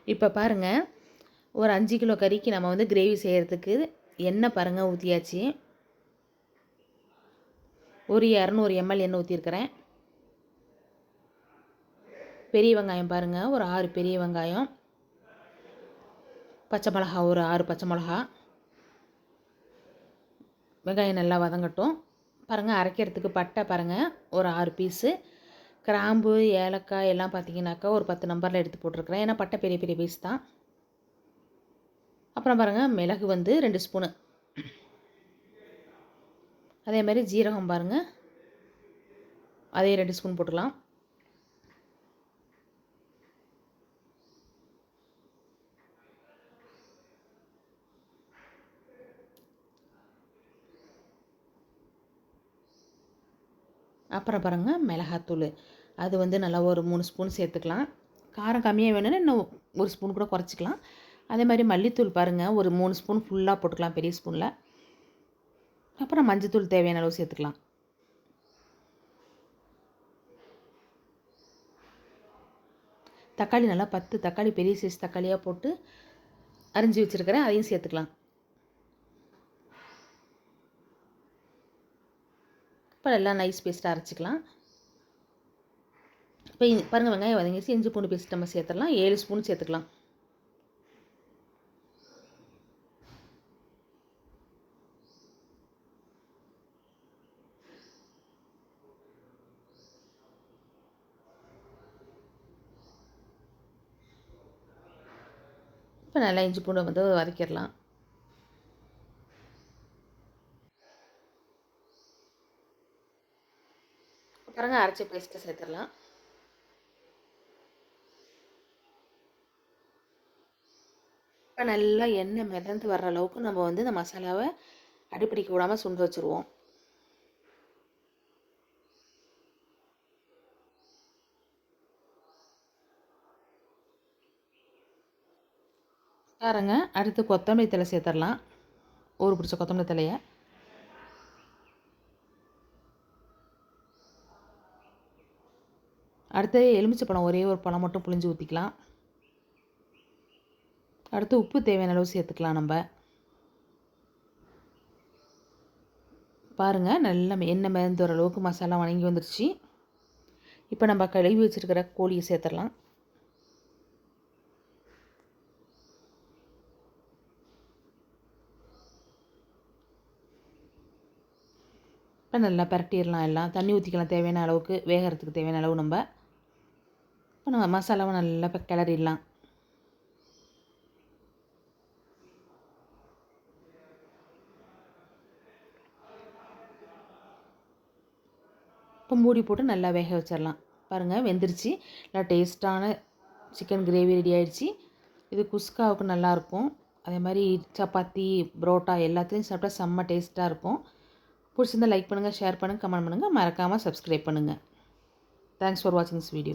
இப்போ பாருங்கள், ஒரு 5 கிலோ கறிக்கு நம்ம வந்து கிரேவி செய்கிறதுக்கு எண்ணெய் பாருங்கள் ஊற்றியாச்சு. ஒரு 200 ml எண்ணெய் ஊற்றிருக்கிறேன். பெரிய வெங்காயம் பாருங்கள், ஒரு 6 பெரிய வெங்காயம். பச்சை மிளகா ஒரு 6 பச்சை மிளகா. வெங்காயம் நல்லா வதங்கட்டும். பாருங்கள், அரைக்கிறதுக்கு பட்டை பாருங்கள் ஒரு 6 பீஸு. கிராம்பு ஏலக்காய் எல்லாம் பார்த்தீங்கன்னாக்கா ஒரு 10 நம்பரில் எடுத்து போட்டிருக்கிறேன். ஏன்னா பட்டை பெரிய பெரிய பீஸ் தான். அப்புறம் பாருங்கள், மிளகு வந்து 2 ஸ்பூனு. அதே மாதிரி ஜீரகம் பாருங்கள், அதே 2 ஸ்பூன் போட்டுக்கலாம். அப்புறம் பாருங்கள், மிளகாத்தூள் அது வந்து நல்லா ஒரு 3 ஸ்பூன் சேர்த்துக்கலாம். காரம் கம்மியாக வேணும்னா இன்னும் 1 ஸ்பூன் கூட குறைச்சிக்கலாம். அதே மாதிரி மல்லித்தூள் பாருங்கள், ஒரு 3 ஸ்பூன் ஃபுல்லாக போட்டுக்கலாம், பெரிய ஸ்பூனில். அப்புறம் மஞ்சத்தூள் தேவையான அளவு சேர்த்துக்கலாம். தக்காளி நல்லா 10 தக்காளி பெரிய சைஸ் தக்காளியாக போட்டு அரிஞ்சு வச்சுருக்கிறேன், அதையும் சேர்த்துக்கலாம். இப்போ எல்லாம் நைஸ் பேஸ்ட்டாக அரைச்சிக்கலாம். இப்போ பாருங்கள், வெங்காயம் வதங்கிச்சு. இஞ்சி பூண்டு பேஸ்ட் நம்ம சேர்த்துடலாம். 7 ஸ்பூன் சேர்த்துக்கலாம். இப்போ நல்லா இஞ்சி பூண்டு வந்து வதக்கிடலாம். பாருங்கள், அரைச்ச பேஸ்ட்டை சேர்த்துடலாம். இப்போ நல்லா எண்ணெய் மிதந்து வர்ற அளவுக்கு நம்ம வந்து இந்த மசாலாவை அடிப்பிடிக்க விடாமல் சுண்ட வச்சுருவோம். பாருங்க, அடுத்து கொத்தமல்லி தழை சேர்த்துடலாம். ஒரு பிடிச்ச கொத்தமல்லி தழையை. அடுத்து எலுமிச்சை பழம் ஒரே ஒரு பழம் மட்டும் புளிஞ்சு ஊற்றிக்கலாம். அடுத்து உப்பு தேவையான அளவு சேர்த்துக்கலாம். நம்ம பாருங்கள், நல்லா எண்ணெய் மிதந்து வர அளவுக்கு மசாலா வணங்கி வந்துருச்சு. இப்போ நம்ம கழுவி வச்சுருக்கிற கோழியை சேர்த்துடலாம். இப்போ நல்லா பரட்டிடலாம். எல்லாம் தண்ணி ஊற்றிக்கலாம் தேவையான அளவுக்கு, வேகிறதுக்கு தேவையான அளவு. இப்போ நம்ம மசாலாவை நல்லா இப்போ கிளறிடலாம். இப்போ மூடி போட்டு நல்லா வேக வச்சிடலாம். பாருங்கள், வெந்துருச்சு. நல்லா டேஸ்ட்டான சிக்கன் கிரேவி ரெடி ஆகிடுச்சு. இது குஸ்காவுக்கு நல்லாயிருக்கும். அதே மாதிரி சப்பாத்தி, புரோட்டா எல்லாத்துலேயும் சாப்பிட்டா செம்ம டேஸ்ட்டாக இருக்கும். பிடிச்சிருந்தால் லைக் பண்ணுங்கள், ஷேர் பண்ணுங்கள், கமெண்ட் பண்ணுங்கள். மறக்காமல் சப்ஸ்கிரைப் பண்ணுங்கள். தேங்க்ஸ் ஃபார் வாட்சிங் திஸ் வீடியோ.